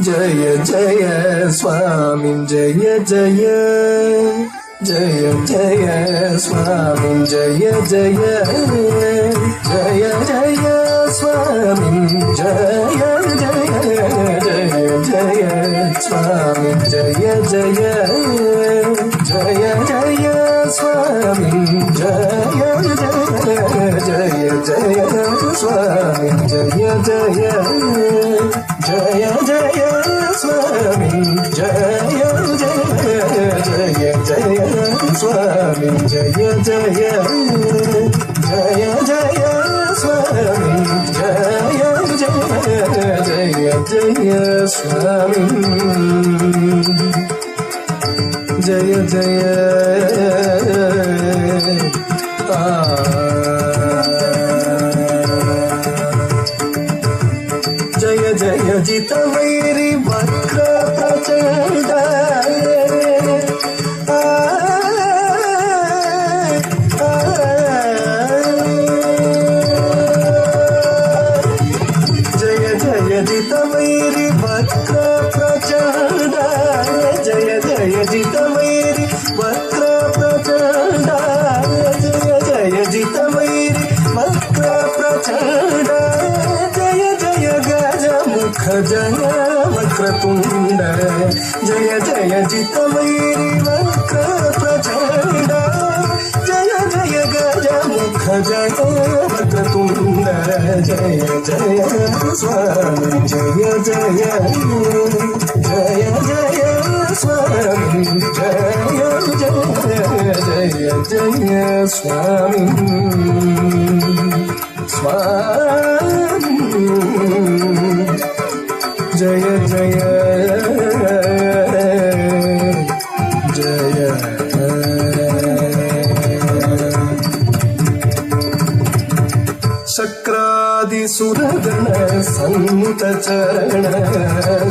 జయ జయ స్వామి జయ జయ జయ జయ స్వామి జయ జయ జయ జయ స్వామి జయ జయ జయ జయ స్వామి జయ జయ జయ జయ స్వామి జయ జయ జయ జయ స్వామి జయ జయ జయ జయ స్వామి జయ జయ జయ జయ స్వామి జయ జయ జయ జయ స్వామి జయ జయ జయ స్వామి జయ జయ జయ జయ జితవైరి వక్ర ప్రచండ జయ జయ జితవైరి వక్ర ప్రచండ జయ జయ జితవైరి వక్ర ప్రచండ జయ జయ జితవైరి వక్ర ప్రచండ జయ జయ గజముఖ జయ వక్రతుండ జయ జయ జితవైరి వక్ర ప్రచండ జయ జయ గజముఖ జయ వక్రతుండ జయ జయ స్వామి జయ జయ జయ జయ స్వామి జయ జయ జయ జయ స్వామి స్వామి జయ జయ జయ శక్రాది సురగణ సన్నుత చరణ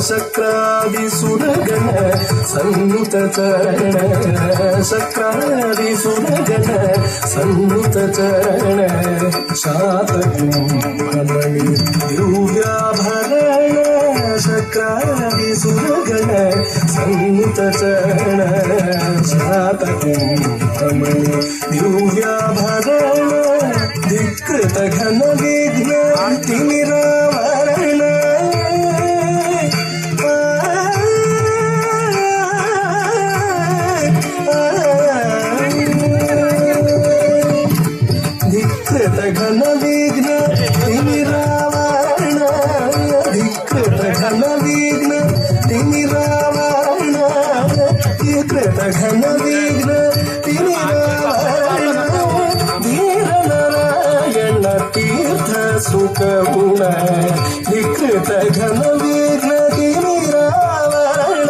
శక్రాది సురగణ సన్నుత చరణ శక్రాది సురగణ సన్నుత చరణ శాతకుంభమణి దివ్యాభరణ శక్రాది సురగణ సన్నుత చరణ శాతకుంభమణి దివ్యాభరణ ధికృత ఘన విఘ్న తిమిరావరణ ధికృత ఘన విఘ్న తిమిరావరణ ధికృత ఘన విఘ్న తిమిరావరణ ధికృత ఘన విఘ్న తిమిరావరణ తీర్థ సుఖముణ వికృత ఘన విఘ్న తిమిరావరణ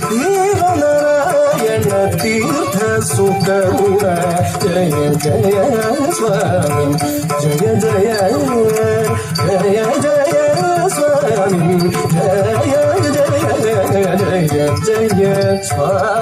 వీరనారాయణ తీర్థ సుఖముణ జయ జయ స్వామి జయ జయ జయ జయ స్వామి జయ జయ జయ జయ స్వామి